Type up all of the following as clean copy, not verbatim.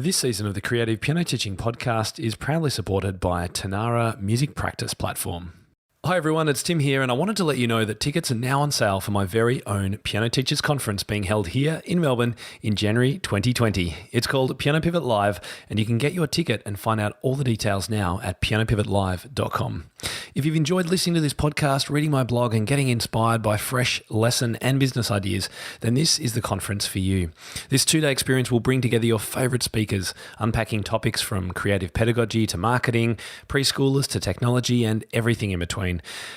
This season of the Creative Piano Teaching Podcast is proudly supported by Tanara Music Practice Platform. Hi everyone, it's Tim here, and I wanted to let you know that tickets are now on sale for my very own Piano Teachers Conference being held here in Melbourne in January 2020. It's called Piano Pivot Live, and you can get your ticket and find out all the details now at pianopivotlive.com. If you've enjoyed listening to this podcast, reading my blog, and getting inspired by fresh lesson and business ideas, then this is the conference for you. This two-day experience will bring together your favourite speakers, unpacking topics from creative pedagogy to marketing, preschoolers to technology, and everything in between.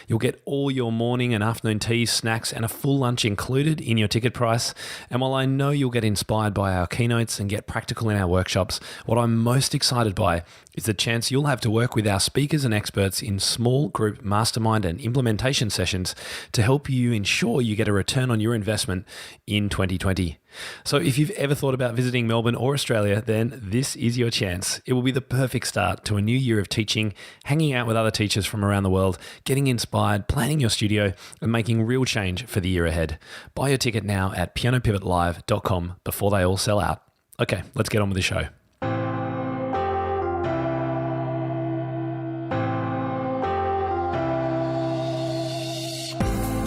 You'll get all your morning and afternoon teas, snacks, and a full lunch included in your ticket price. And while I know you'll get inspired by our keynotes and get practical in our workshops, what I'm most excited by is the chance you'll have to work with our speakers and experts in small group mastermind and implementation sessions to help you ensure you get a return on your investment in 2020. So if you've ever thought about visiting Melbourne or Australia, then this is your chance. It will be the perfect start to a new year of teaching, hanging out with other teachers from around the world, getting inspired, planning your studio, and making real change for the year ahead. Buy your ticket now at pianopivotlive.com before they all sell out. Okay, let's get on with the show.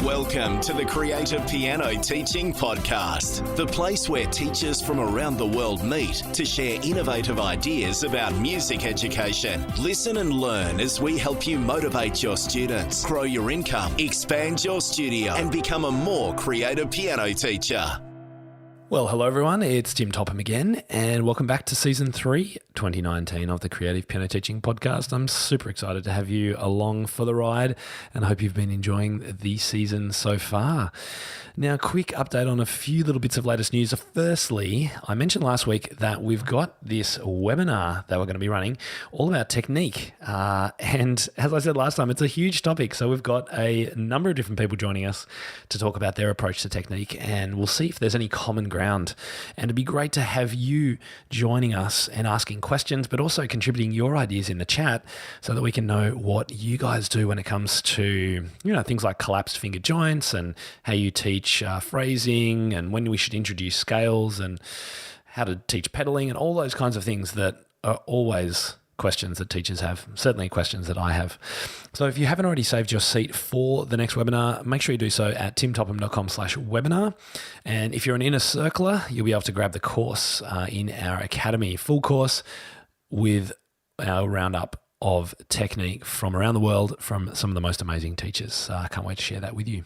Welcome to the Creative Piano Teaching Podcast, the place where teachers from around the world meet to share innovative ideas about music education. Listen and learn as we help you motivate your students, grow your income, expand your studio, and become a more creative piano teacher. Well, hello everyone, it's Tim Topham again, and welcome back to Season 3, 2019 of the Creative Piano Teaching Podcast. I'm super excited to have you along for the ride, and I hope you've been enjoying the season so far. Now, quick update on a few little bits of latest news. Firstly, I mentioned last week that we've got this webinar that we're going to be running all about technique. And as I said last time, it's a huge topic. So we've got a number of different people joining us to talk about their approach to technique, and we'll see if there's any common ground. And it'd be great to have you joining us and asking questions, but also contributing your ideas in the chat so that we can know what you guys do when it comes to, things like collapsed finger joints and how you teach phrasing and when we should introduce scales and how to teach pedaling and all those kinds of things that are always questions that teachers have, certainly questions that I have. So if you haven't already saved your seat for the next webinar, make sure you do so at timtopham.com/webinar. And if you're an inner circler, you'll be able to grab the course in our academy, full course with our roundup of technique from around the world from some of the most amazing teachers. I can't wait to share that with you.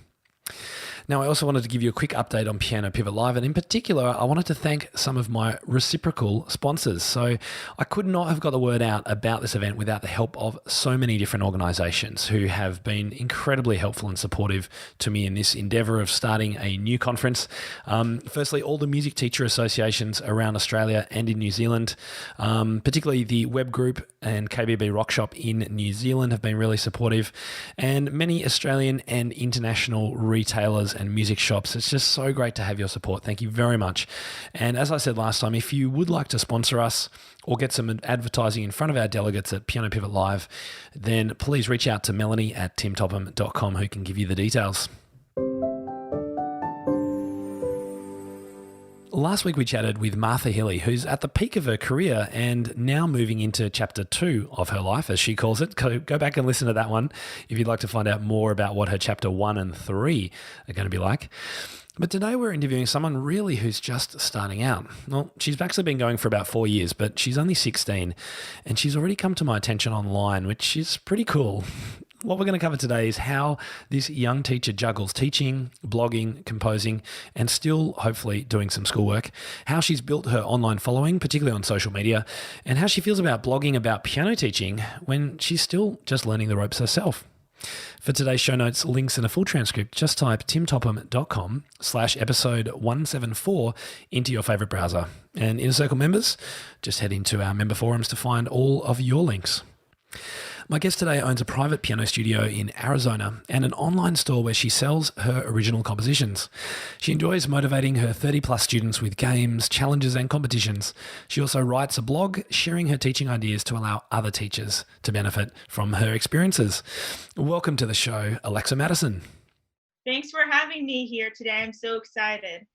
Now, I also wanted to give you a quick update on Piano Pivot Live, and in particular, I wanted to thank some of my reciprocal sponsors. So I could not have got the word out about this event without the help of so many different organizations who have been incredibly helpful and supportive to me in this endeavor of starting a new conference. Firstly, all the music teacher associations around Australia and in New Zealand, particularly the Web Group and KBB Rock Shop in New Zealand have been really supportive, and many Australian and international retailers and music shops. It's just so great to have your support. Thank you very much. And as I said last time, if you would like to sponsor us or get some advertising in front of our delegates at Piano Pivot Live, then please reach out to Melanie at timtopham.com who can give you the details. Last week we chatted with Martha Hilly, who's at the peak of her career and now moving into chapter 2 of her life, as she calls it. Go back and listen to that one if you'd like to find out more about what her chapter 1 and 3 are going to be like. But today we're interviewing someone really who's just starting out. Well, she's actually been going for about 4 years, but she's only 16 and she's already come to my attention online, which is pretty cool. What we're going to cover today is how this young teacher juggles teaching, blogging, composing, and still hopefully doing some schoolwork, how she's built her online following, particularly on social media, and how she feels about blogging about piano teaching when she's still just learning the ropes herself. For today's show notes, links, and a full transcript, just type timtopham.com/episode 174 into your favorite browser. And Inner Circle members, just head into our member forums to find all of your links. My guest today owns a private piano studio in Arizona and an online store where she sells her original compositions. She enjoys motivating her 30-plus students with games, challenges, and competitions. She also writes a blog sharing her teaching ideas to allow other teachers to benefit from her experiences. Welcome to the show, Alexa Madison. Thanks for having me here today. I'm so excited.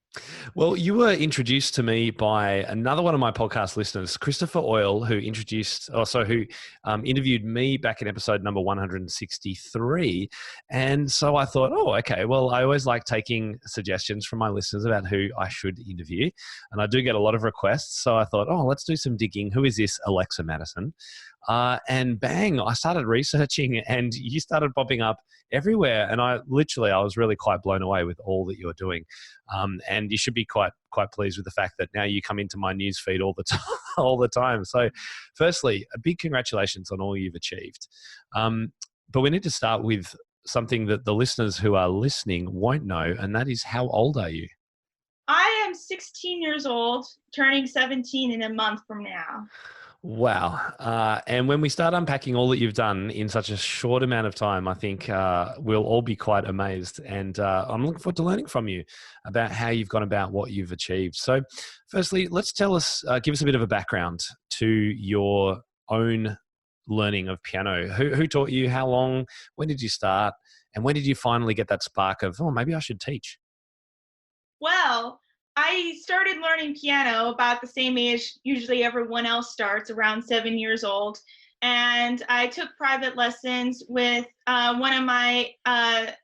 Well, you were introduced to me by another one of my podcast listeners, Christopher Oyle, who interviewed me back in episode number 163. And so I thought, oh, okay, well, I always like taking suggestions from my listeners about who I should interview. And I do get a lot of requests. So I thought, oh, let's do some digging. Who is this Alexa Madison? And bang, I started researching and you started popping up everywhere. And I was really quite blown away with all that you're doing. And you should be quite pleased with the fact that now you come into my news feed all the time. All the time. So, firstly, a big congratulations on all you've achieved. But we need to start with something that the listeners who are listening won't know, and that is, how old are you? I am 16 years old, turning 17 in a month from now. Wow. And when we start unpacking all that you've done in such a short amount of time, I think we'll all be quite amazed. And I'm looking forward to learning from you about how you've gone about what you've achieved. So firstly, let's give us a bit of a background to your own learning of piano. Who taught you? How long? When did you start? And when did you finally get that spark of, oh, maybe I should teach? Well, I started learning piano about the same age usually everyone else starts, around 7 years old. And I took private lessons with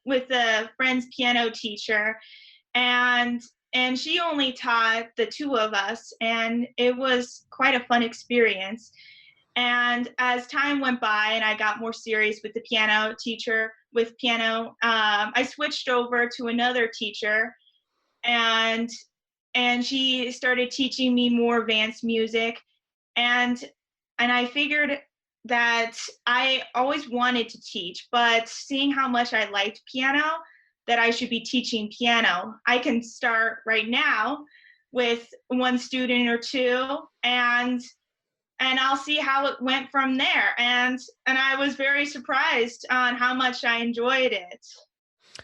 with a friend's piano teacher. And she only taught the two of us. And it was quite a fun experience. And as time went by and I got more serious with the piano teacher, I switched over to another teacher. And she started teaching me more advanced music, and I figured that I always wanted to teach, but seeing how much I liked piano, that I should be teaching piano. I can start right now with one student or two, and I'll see how it went from there. And I was very surprised on how much I enjoyed it.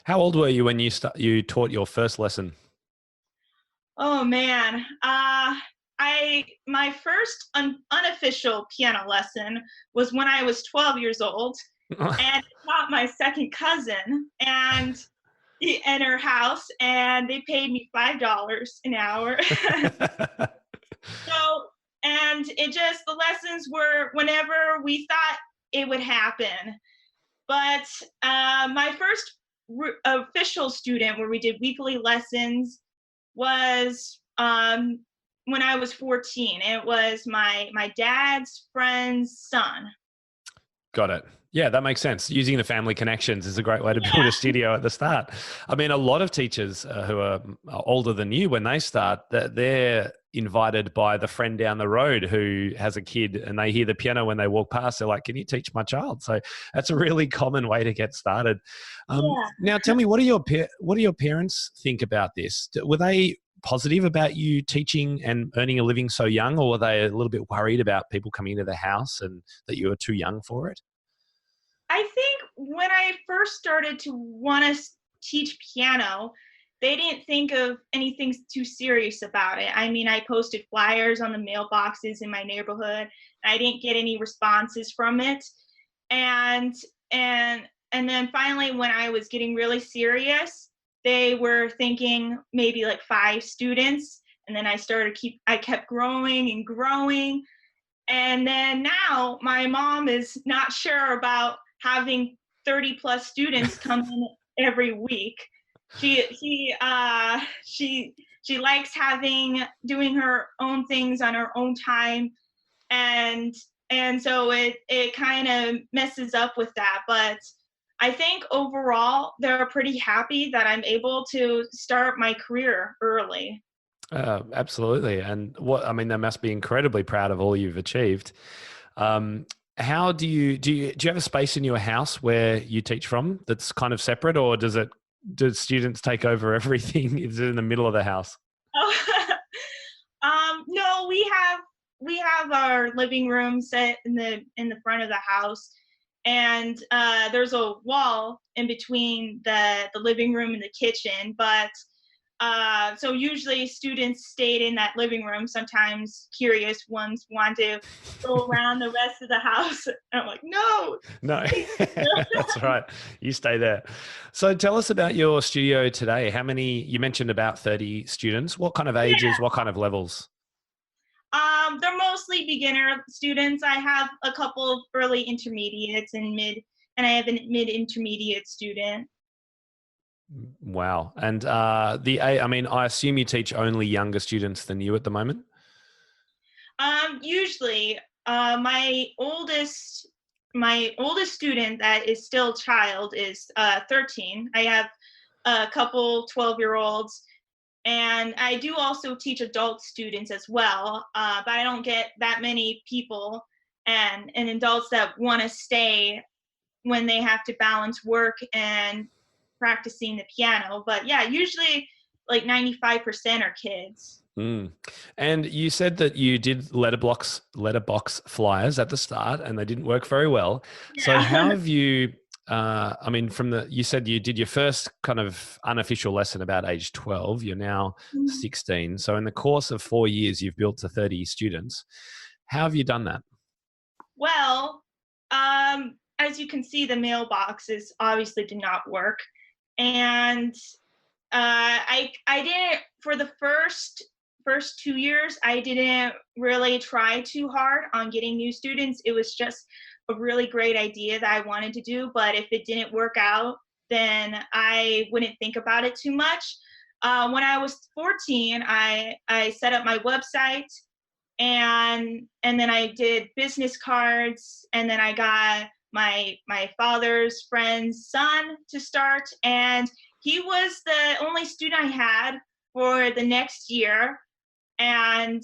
How old were you when you taught your first lesson? Oh man, my first unofficial piano lesson was when I was 12 years old, and I taught my second cousin in her house, and they paid me $5 an hour. So, and the lessons were whenever we thought it would happen. But my first official student, where we did weekly lessons, was when I was 14. It was my dad's friend's son. Got it. Yeah, that makes sense. Using the family connections is a great way to build a studio at the start. I mean, a lot of teachers who are older than you, when they start, they're invited by the friend down the road who has a kid, and they hear the piano when they walk past. They're like, can you teach my child? So that's a really common way to get started. Now, tell me, what do your parents think about this? Were they positive about you teaching and earning a living so young, or were they a little bit worried about people coming into the house and that you were too young for it? I think when I first started to want to teach piano, they didn't think of anything too serious about it. I mean, I posted flyers on the mailboxes in my neighborhood. And I didn't get any responses from it. And then finally, when I was getting really serious, they were thinking maybe like 5 students. And then I kept growing and growing. And then now my mom is not sure about having 30 plus students come in every week. She likes doing her own things on her own time, and so it kind of messes up with that. But I think overall they're pretty happy that I'm able to start my career early. Absolutely. And they must be incredibly proud of all you've achieved. How do you have a space in your house where you teach from that's kind of separate, or do students take over everything? Is it in the middle of the house? No, we have our living room set in the front of the house, and there's a wall in between the living room and the kitchen. But So usually students stayed in that living room. Sometimes curious ones want to go around the rest of the house. And I'm like, no. No, that's right. You stay there. So tell us about your studio today. How many, you mentioned about 30 students. What kind of ages, what kind of levels? They're mostly beginner students. I have a couple of early intermediates and mid, and I have a mid-intermediate student. Wow. And I mean, I assume you teach only younger students than you at the moment? Usually, my oldest student that is still a child is 13. I have a couple 12-year-olds, and I do also teach adult students as well. But I don't get that many people and adults that want to stay when they have to balance work and practicing the piano. But yeah, usually like 95% are kids. Mm. And you said that you did letterbox flyers at the start and they didn't work very well. So Yeah. how have you, I mean, you said you did your first kind of unofficial lesson about age 12, you're now 16. So in the course of 4 years, you've built to 30 students. How have you done that? Well, as you can see, the mailboxes obviously did not work, and I didn't for the first 2 years. I didn't really try too hard on getting new students. It was just a really great idea that I wanted to do, but if it didn't work out, then I wouldn't think about it too much. When I was 14, I set up my website and then I did business cards, and then I got my father's friend's son to start, and he was the only student I had for the next year. And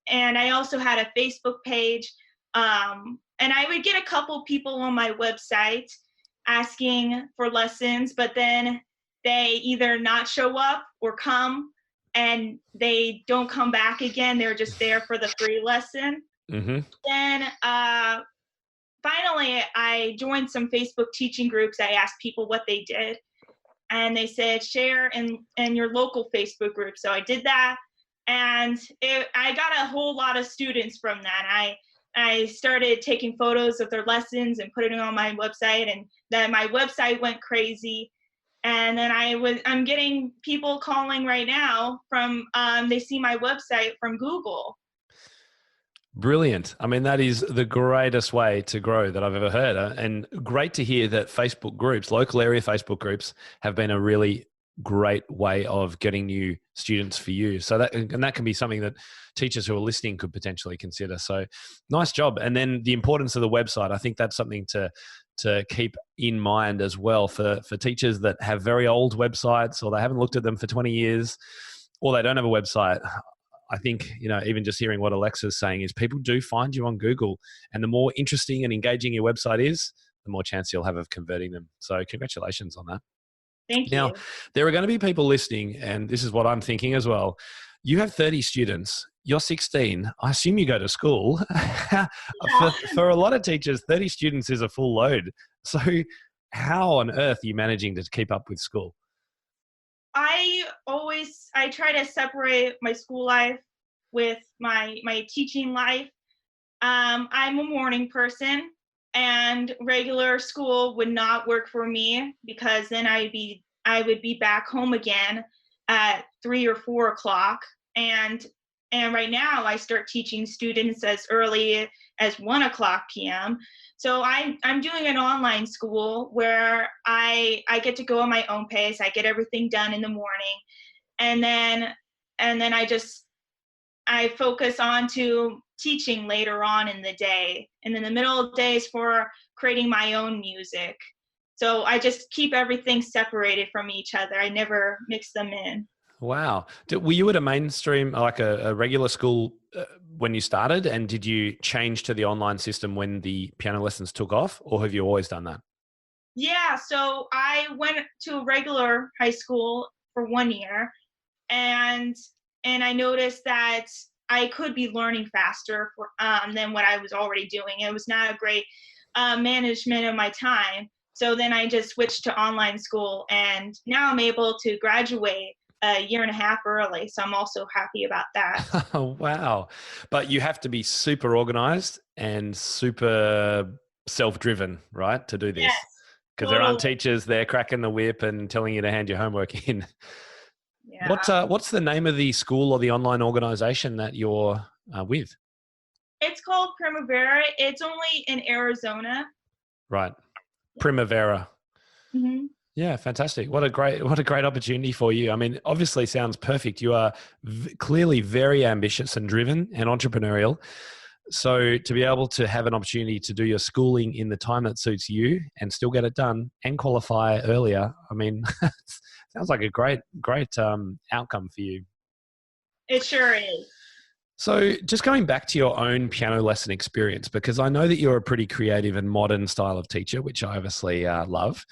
I also had a Facebook page, and I would get a couple people on my website asking for lessons, but then they either not show up or come and they don't come back again. They're just there for the free lesson. Mm-hmm. Then finally, I joined some Facebook teaching groups. I asked people what they did, and they said share in your local Facebook group. So I did that, and I got a whole lot of students from that. I started taking photos of their lessons and putting it on my website, and then my website went crazy. And then I'm getting people calling right now from they see my website from Google. Brilliant. I mean, that is the greatest way to grow that I've ever heard. And great to hear that Facebook groups, local area Facebook groups, have been a really great way of getting new students for you. So that can be something that teachers who are listening could potentially consider. So nice job. And then the importance of the website, I think that's something to keep in mind as well for teachers that have very old websites, or they haven't looked at them for 20 years, or they don't have a website. I think, even just hearing what Alexa's saying is people do find you on Google, and the more interesting and engaging your website is, the more chance you'll have of converting them. So congratulations on that. Thank Now, you. there are going to be people listening, and this is what I'm thinking as well. You have 30 students. You're 16. I assume you go to school. Yeah. For a lot of teachers, 30 students is a full load. So how on earth are you managing to keep up with school? I try to separate my school life with my teaching life. I'm a morning person, and regular school would not work for me because then I would be back home again at 3 or 4 o'clock. And right now I start teaching students as early as 1 o'clock p.m. So I'm doing an online school where I get to go at my own pace. I get everything done in the morning, and then I focus on to teaching later on in the day, and then the middle of the day is for creating my own music. So I just keep everything separated from each other. I never mix them in. Wow. Were you at a mainstream, like a regular school when you started, and did you change to the online system when the piano lessons took off, or have you always done that? Yeah, so I went to a regular high school for 1 year, and I noticed that I could be learning faster than what I was already doing. It was not a great management of my time. So then I just switched to online school, and now I'm able to graduate a year and a half early. So I'm also happy about that. Oh, wow. But you have to be super organized and super self-driven, right, to do this? Yes, Because there aren't totally. teachers there cracking the whip and telling you to hand your homework in. Yeah. What's the name of the school or the online organization that you're with? It's called Primavera. It's only in Arizona. Right. Primavera. Hmm. Yeah, fantastic. What a great opportunity for you. I mean, obviously sounds perfect. You are clearly very ambitious and driven and entrepreneurial. So to be able to have an opportunity to do your schooling in the time that suits you and still get it done and qualify earlier, I mean, sounds like a great outcome for you. It sure is. So just going back to your own piano lesson experience, because I know that you're a pretty creative and modern style of teacher, which I obviously love.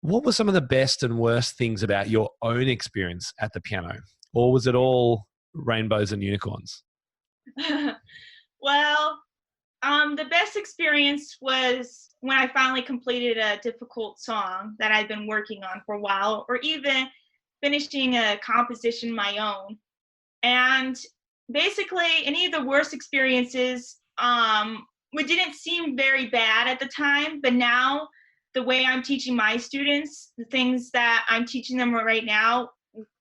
What were some of the best and worst things about your own experience at the piano? Or was it all rainbows and unicorns? Well, the best experience was when I finally completed a difficult song that I'd been working on for a while, or even finishing a composition my own. And basically, any of the worst experiences, which didn't seem very bad at the time, but now the way I'm teaching my students, the things that I'm teaching them right now,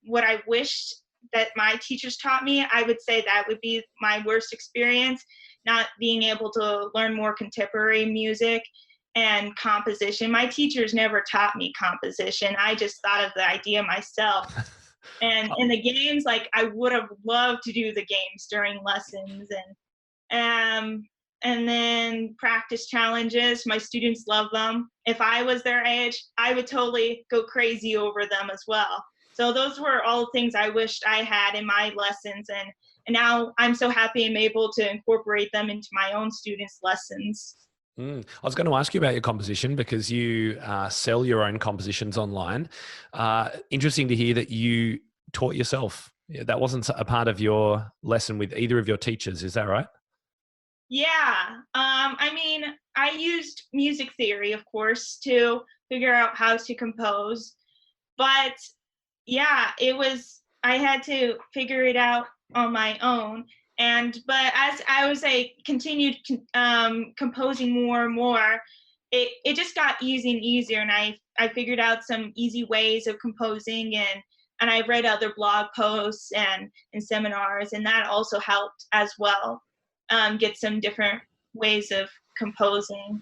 what I wished that my teachers taught me, I would say that would be my worst experience, not being able to learn more contemporary music and composition. My teachers never taught me composition. I just thought of the idea myself. And in the games, like I would have loved to do the games during lessons, and then practice challenges. My students love them. If I was their age, I would totally go crazy over them as well. So those were all things I wished I had in my lessons, and now I'm so happy I'm able to incorporate them into my own students' lessons. I was going to ask you about your composition because you sell your own compositions online. Interesting to hear that you taught yourself. Yeah, that wasn't a part of your lesson with either of your teachers. Is that right? Yeah. I mean, I used music theory, of course, to figure out how to compose. But yeah, I had to figure it out on my own. But as I was continued composing more and more, it just got easier and easier. And I figured out some easy ways of composing, and I read other blog posts and seminars, and that also helped as well, get some different ways of composing.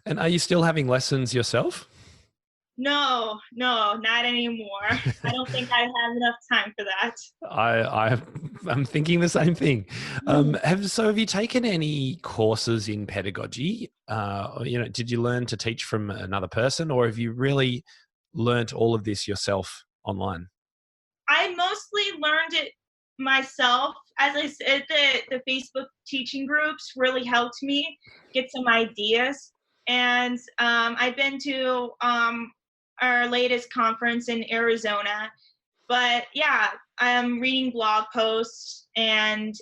And are you still having lessons yourself? No, not anymore. I don't think I have enough time for that. I'm thinking the same thing. Have you taken any courses in pedagogy? Did you learn to teach from another person, or have you really learnt all of this yourself online? I mostly learned it myself. As I said, the Facebook teaching groups really helped me get some ideas. And I've been to our latest conference in Arizona. But yeah, I'm reading blog posts and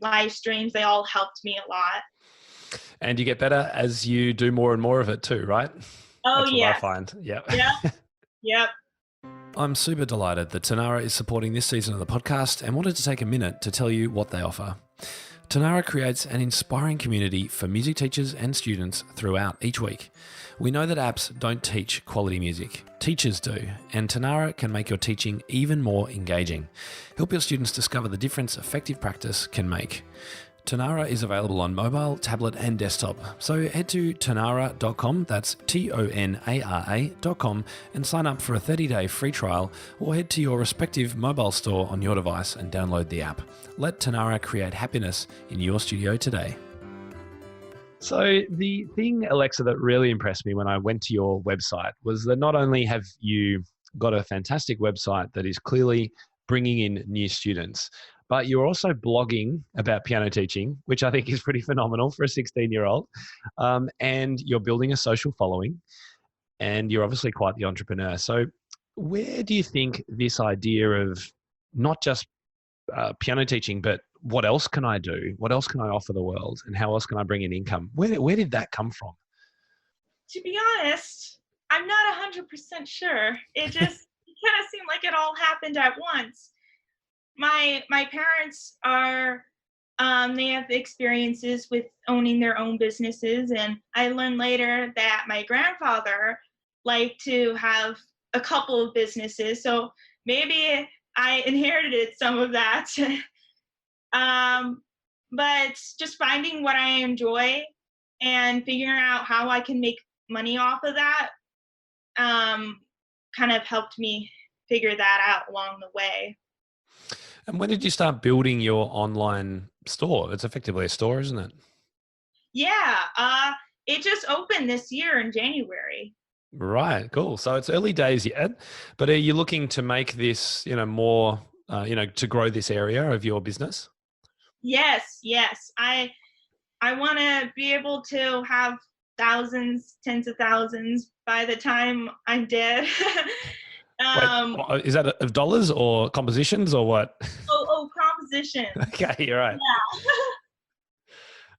live streams. They all helped me a lot. And you get better as you do more and more of it too, right? Oh, That's what I yes. find. Yeah. Yep. I'm super delighted that Tanara is supporting this season of the podcast and wanted to take a minute to tell you what they offer. Tanara creates an inspiring community for music teachers and students throughout each week. We know that apps don't teach quality music. Teachers do, and Tanara can make your teaching even more engaging. Help your students discover the difference effective practice can make. Tanara is available on mobile, tablet, and desktop. So head to tanara.com, that's TONARA.com, and sign up for a 30-day free trial, or head to your respective mobile store on your device and download the app. Let Tanara create happiness in your studio today. So the thing, Alexa, that really impressed me when I went to your website was that not only have you got a fantastic website that is clearly bringing in new students, but you're also blogging about piano teaching, which I think is pretty phenomenal for a 16-year-old. And you're building a social following, and you're obviously quite the entrepreneur. So where do you think this idea of not just piano teaching, but what else can I do? What else can I offer the world? And how else can I bring in income? Where did that come from? To be honest, I'm not 100% sure. It just kind of seemed like it all happened at once. My parents are they have experiences with owning their own businesses, and I learned later that my grandfather liked to have a couple of businesses. So maybe I inherited some of that. um, but just finding what I enjoy and figuring out how I can make money off of that um, kind of helped me figure that out along the way. And when did you start building your online store? It's effectively a store, isn't it? Yeah, it just opened this year in January. Right, cool. So it's early days yet, but are you looking to make this, more, to grow this area of your business? Yes, yes. I want to be able to have thousands, tens of thousands by the time I'm dead. Wait, um, is that of dollars or compositions or what? composition. Okay, you're right.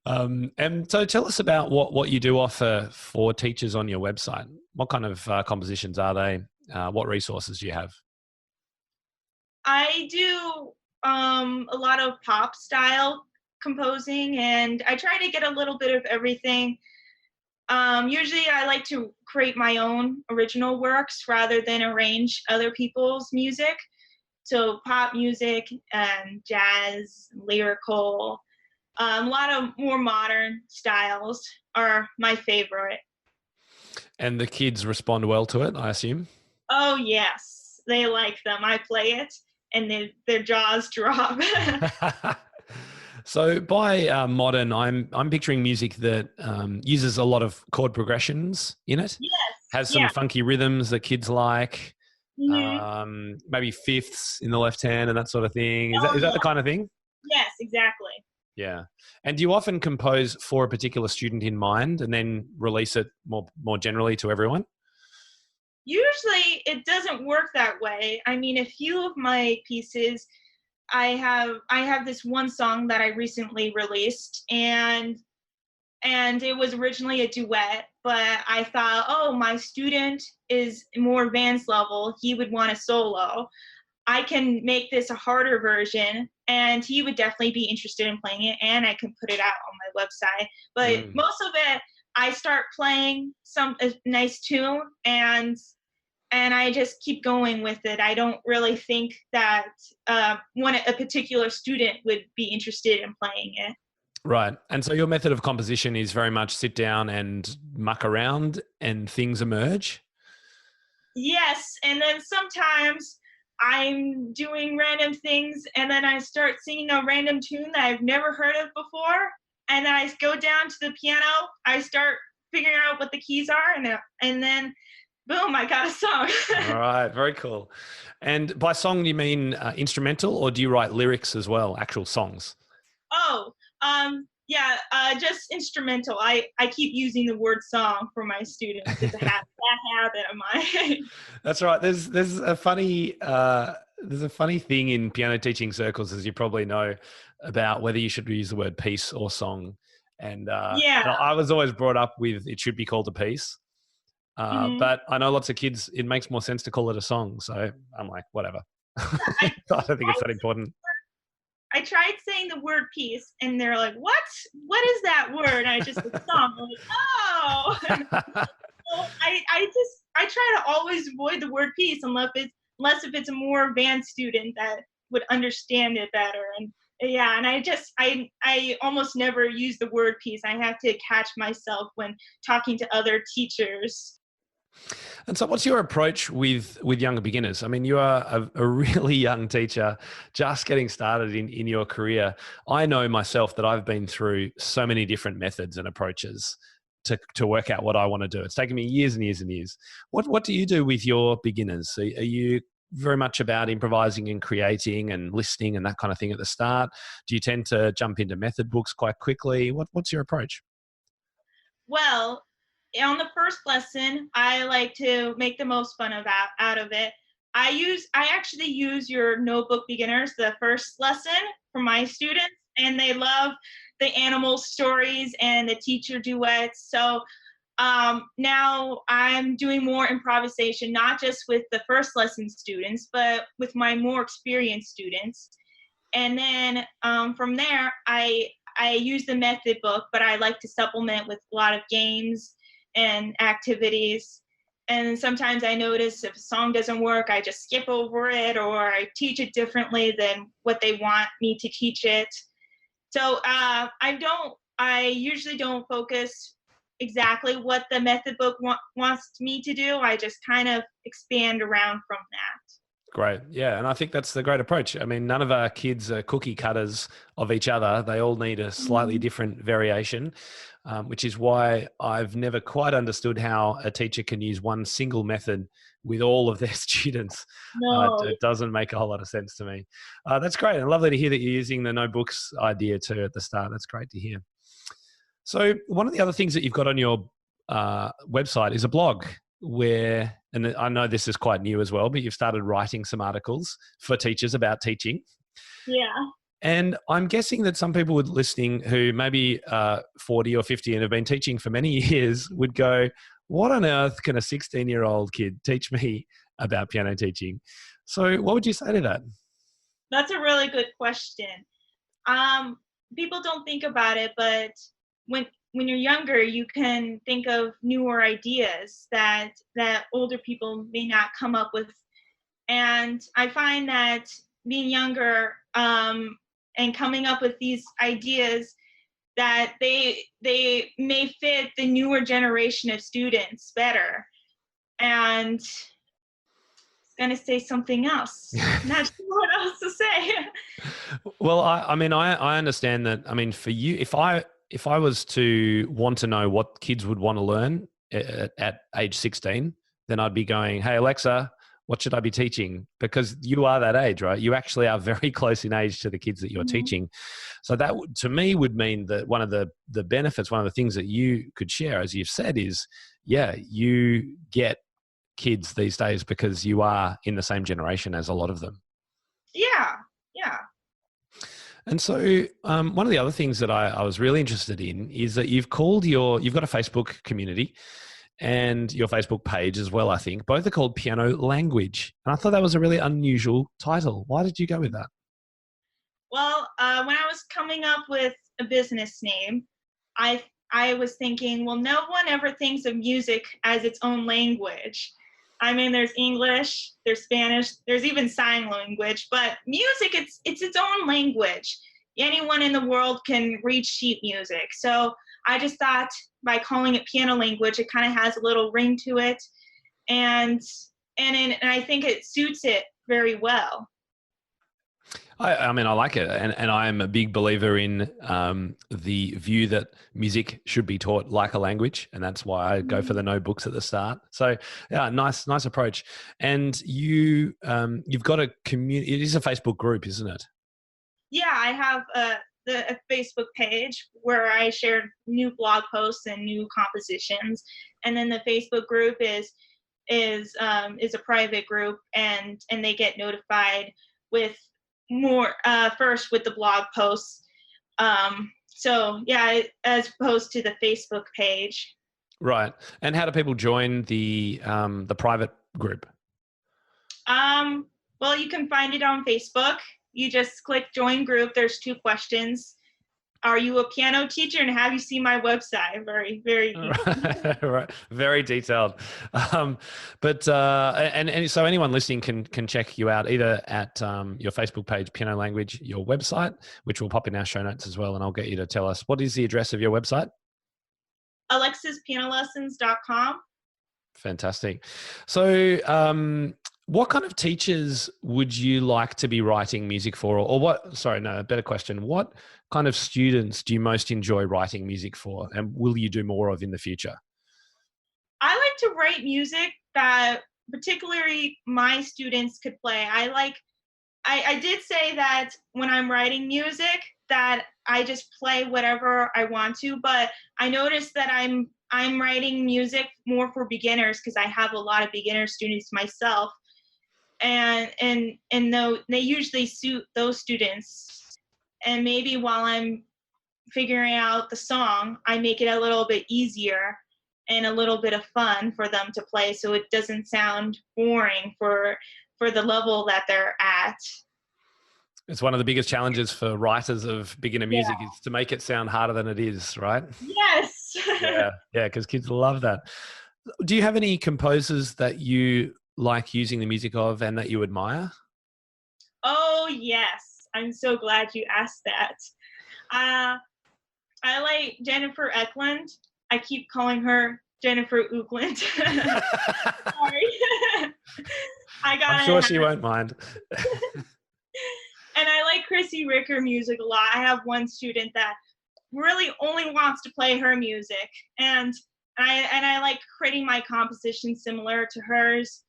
Yeah. And so tell us about what you do offer for teachers on your website. What kind of compositions are they? What resources do you have? I do a lot of pop style composing, and I try to get a little bit of everything. Usually I like to create my own original works rather than arrange other people's music. So pop music and jazz, lyrical, a lot of more modern styles are my favorite. And the kids respond well to it, I assume? Oh yes, they like them. I play it and their jaws drop. So by modern, I'm picturing music that uses a lot of chord progressions in it, Yes, has some yeah. funky rhythms that kids like, Hmm. maybe fifths in the left hand and that sort of thing. Is Oh that the yeah. kind of thing? Yes, exactly. Yeah. And do you often compose for a particular student in mind and then release it more generally to everyone? Usually it doesn't work that way. I mean, a few of my pieces, I have this one song that I recently released, and it was originally a duet, but I thought, oh, my student is more advanced level, he would want a solo. I can make this a harder version and he would definitely be interested in playing it, and I can put it out on my website. But Mm. most of it I start playing a nice tune, and I just keep going with it. I don't really think that a particular student would be interested in playing it. Right. And so your method of composition is very much sit down and muck around and things emerge? Yes, and then sometimes I'm doing random things and then I start singing a random tune that I've never heard of before, and then I go down to the piano, I start figuring out what the keys are, and then boom, I got a song. All right. Very cool. And by song, do you mean instrumental or do you write lyrics as well, actual songs? Oh, yeah, just instrumental. I keep using the word song for my students. It's that habit of mine. That's right. There's a funny thing in piano teaching circles, as you probably know, about whether you should use the word piece or song. Yeah. And I was always brought up with it should be called a piece. Hmm. But I know lots of kids, it makes more sense to call it a song. So I'm like, whatever. I I don't think it's that important. I tried saying the word piece, and they're like, "What? What is that word?" And I just said song. I'm like, "Oh." So I try to always avoid the word piece unless if it's a more advanced student that would understand it better. And yeah, and I almost never use the word piece. I have to catch myself when talking to other teachers. And so, what's your approach with younger beginners? I mean, you are a really young teacher, just getting started in your career. I know myself that I've been through so many different methods and approaches to work out what I want to do. It's taken me years and years and years. What do you do with your beginners? Are you very much about improvising and creating and listening and that kind of thing at the start? Do you tend to jump into method books quite quickly? What's your approach? Well, on the first lesson, I like to make the most fun of out of it. I actually use your notebook beginners, the first lesson for my students, and they love the animal stories and the teacher duets. So Now I'm doing more improvisation, not just with the first lesson students, but with my more experienced students. And then from there, I use the method book, but I like to supplement with a lot of games and activities. And sometimes I notice if a song doesn't work, I just skip over it, or I teach it differently than what they want me to teach it. So I usually don't focus exactly what the method book wants me to do. I just kind of expand around from that. Great. Yeah. And I think that's the great approach. I mean, none of our kids are cookie cutters of each other. They all need a slightly different variation, which is why I've never quite understood how a teacher can use one single method with all of their students. No. It doesn't make a whole lot of sense to me. That's great. And lovely to hear that you're using the no books idea too at the start. That's great to hear. So one of the other things that you've got on your website is a blog where, and I know this is quite new as well, but you've started writing some articles for teachers about teaching. Yeah. And I'm guessing that some people listening who maybe 40 or 50 and have been teaching for many years would go, what on earth can a 16-year-old kid teach me about piano teaching? So what would you say to that? That's a really good question. People don't think about it, but when you're younger, you can think of newer ideas that older people may not come up with. And I find that being younger and coming up with these ideas, that they may fit the newer generation of students better. And going to say something else. Not sure what else to say. Well, I mean, I understand that. I mean, for you, if I was to want to know what kids would want to learn at age 16, then I'd be going, hey, Alexa, what should I be teaching? Because you are that age, right? You actually are very close in age to the kids that you're teaching. So that to me would mean that one of the benefits, one of the things that you could share, as you've said, is, yeah, you get kids these days because you are in the same generation as a lot of them. Yeah. And so one of the other things that I was really interested in is that you've got a Facebook community and your Facebook page as well, I think. Both are called Piano Language. And I thought that was a really unusual title. Why did you go with that? Well, when I was coming up with a business name, I was thinking, well, no one ever thinks of music as its own language. I mean, there's English, there's Spanish, there's even sign language, but music, it's its own language. Anyone in the world can read sheet music. So I just thought by calling it Piano Language, it kind of has a little ring to it, and I think it suits it very well. I mean, I like it. And I'm a big believer in the view that music should be taught like a language. And that's why I go for the no books at the start. So yeah, nice approach. And you've got a community, it is a Facebook group, isn't it? Yeah, I have a Facebook page where I share new blog posts and new compositions. And then the Facebook group is a private group, and they get notified with more first with the blog posts. So yeah, as opposed to the Facebook page. Right. And how do people join the private group? Well, you can find it on Facebook. You just click join group. There's 2 questions. Are you a piano teacher, and have you seen my website? Very, very detailed. Right. Very detailed. But and so anyone listening can check you out either at your Facebook page, Piano Language, your website, which will pop in our show notes as well. And I'll get you to tell us, what is the address of your website? alexaspianolessons.com. Fantastic. So what kind of teachers would you like to be writing music for? Or what, sorry, no, a better question. What kind of students do you most enjoy writing music for? And will you do more of in the future? I like to write music that particularly my students could play. I did say that when I'm writing music that I just play whatever I want to, but I noticed that I'm writing music more for beginners because I have a lot of beginner students myself. And though they usually suit those students, and maybe while I'm figuring out the song, I make it a little bit easier. and a little bit of fun for them to play, so it doesn't sound boring for the level that they're at. It's one of the biggest challenges for writers of beginner music is to make it sound harder than it is, right? Yes. Yeah, because kids love that. Do you have any composers that you like using the music of and that you admire? Oh, yes. I'm so glad you asked that. I like Jennifer Eklund. I keep calling her Jennifer Ookland. Sorry. I'm sure she won't mind. And I like Chrissy Ricker music a lot. I have one student that really only wants to play her music, and I like creating my compositions similar to hers.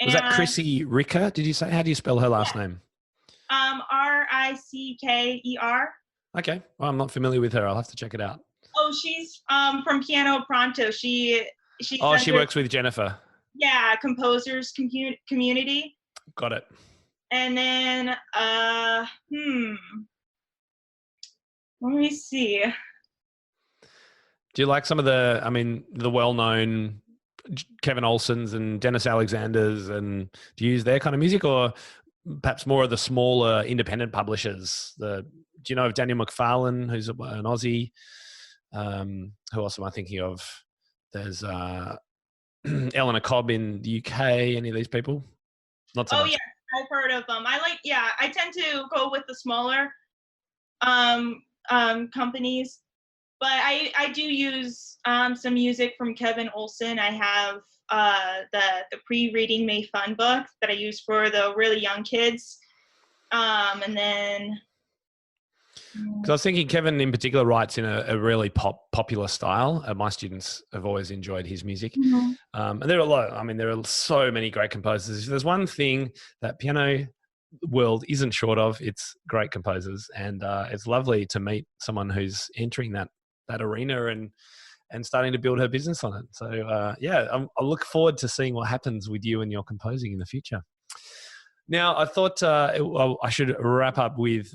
Was that Chrissy Ricker? Did you say? How do you spell her last name? Rickerer. Okay. Well, I'm not familiar with her. I'll have to check it out. Oh, she's from Piano Pronto. She works with Jennifer. Yeah, composers community. Got it. And then let me see. Do you like some of the well-known Kevin Olsons and Dennis Alexanders, and do you use their kind of music, or perhaps more of the smaller independent publishers? Do you know of Daniel McFarlane, who's an Aussie? Who else am I thinking of? There's Eleanor Cobb in the UK. Any of these people? Not so much. Yeah, I've heard of them. I tend to go with the smaller companies, but I do use some music from Kevin Olson. I have the Pre-Reading May Fun book that I use for the really young kids, and then. Because I was thinking Kevin in particular writes in a really popular style. My students have always enjoyed his music. Mm-hmm. And there are a lot. There are so many great composers. If there's one thing that piano world isn't short of, it's great composers. And it's lovely to meet someone who's entering that arena and starting to build her business on it. So I look forward to seeing what happens with you and your composing in the future. Now, I thought I should wrap up with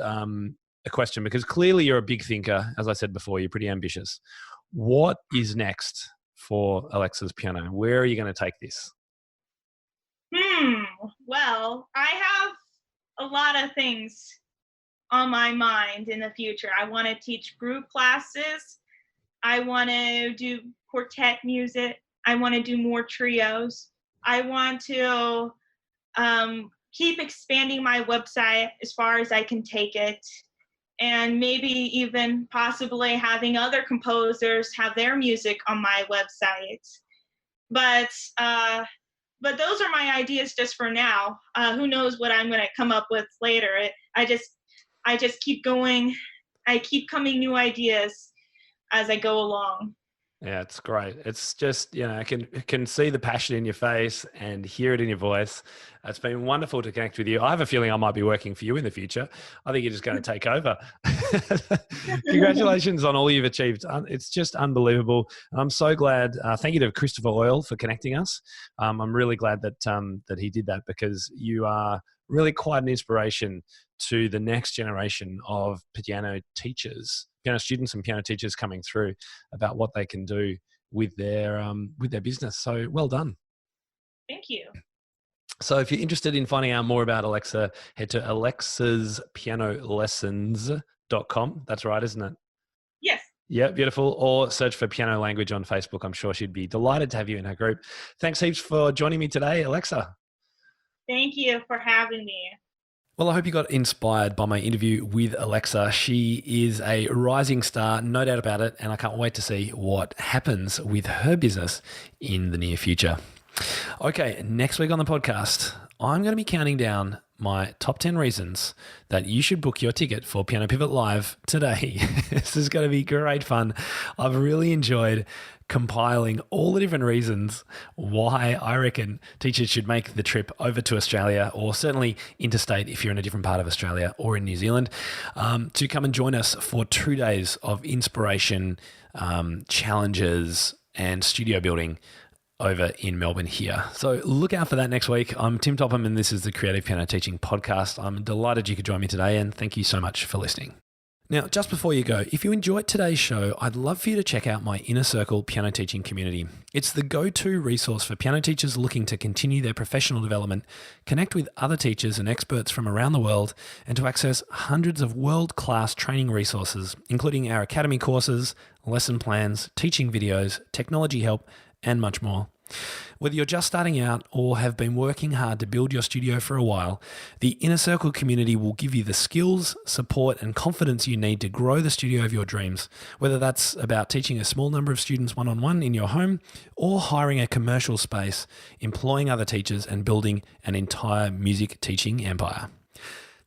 a question, because clearly you're a big thinker. As I said before, you're pretty ambitious. What is next for Alexa's Piano? Where are you going to take this? Well, I have a lot of things on my mind in the future. I want to teach group classes. I want to do quartet music. I want to do more trios. I want to keep expanding my website as far as I can take it, and maybe even possibly having other composers have their music on my website. But those are my ideas just for now. Who knows what I'm going to come up with later. I just keep going. I keep coming new ideas as I go along. Yeah, it's great. It's just, I can see the passion in your face and hear it in your voice. It's been wonderful to connect with you. I have a feeling I might be working for you in the future. I think you're just going to take over. Congratulations on all you've achieved. It's just unbelievable. And I'm so glad. Thank you to Christopher Oil for connecting us. I'm really glad that he did that, because you are really quite an inspiration to the next generation of piano teachers, piano students and piano teachers coming through, about what they can do with their business. So well done. Thank you. So if you're interested in finding out more about Alexa, head to alexaspianolessons.com. That's right, isn't it? Yes. Yeah, beautiful. Or search for Piano Language on Facebook. I'm sure she'd be delighted to have you in her group. Thanks heaps for joining me today, Alexa. Thank you for having me. Well, I hope you got inspired by my interview with Alexa. She is a rising star, no doubt about it, and I can't wait to see what happens with her business in the near future. Okay, next week on the podcast, I'm going to be counting down my top 10 reasons that you should book your ticket for Piano Pivot Live today. This is going to be great fun. I've really enjoyed compiling all the different reasons why I reckon teachers should make the trip over to Australia, or certainly interstate if you're in a different part of Australia or in New Zealand, to come and join us for 2 days of inspiration, challenges, and studio building over in Melbourne here. So look out for that next week. I'm Tim Topham, and this is the Creative Piano Teaching Podcast. I'm delighted you could join me today, and thank you so much for listening. Now, just before you go, if you enjoyed today's show, I'd love for you to check out my Inner Circle piano teaching community. It's the go-to resource for piano teachers looking to continue their professional development, connect with other teachers and experts from around the world, and to access hundreds of world-class training resources, including our academy courses, lesson plans, teaching videos, technology help, and much more. Whether you're just starting out or have been working hard to build your studio for a while, the Inner Circle community will give you the skills, support, and confidence you need to grow the studio of your dreams, whether that's about teaching a small number of students one-on-one in your home or hiring a commercial space, employing other teachers, and building an entire music teaching empire.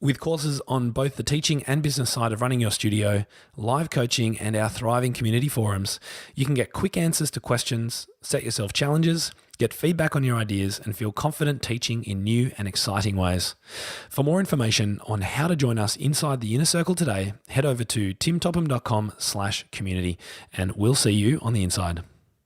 With courses on both the teaching and business side of running your studio, live coaching, and our thriving community forums, you can get quick answers to questions, set yourself challenges, get feedback on your ideas, and feel confident teaching in new and exciting ways. For more information on how to join us inside the Inner Circle today, head over to timtopham.com/community, and we'll see you on the inside.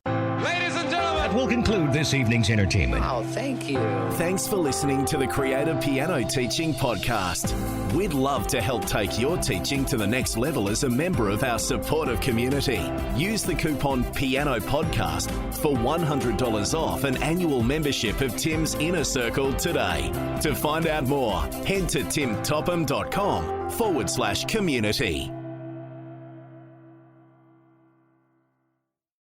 That will conclude this evening's entertainment. Oh, thank you. Thanks for listening to the Creative Piano Teaching Podcast. We'd love to help take your teaching to the next level as a member of our supportive community. Use the coupon Piano Podcast for $100 off an annual membership of Tim's Inner Circle today. To find out more, head to timtopham.com/community.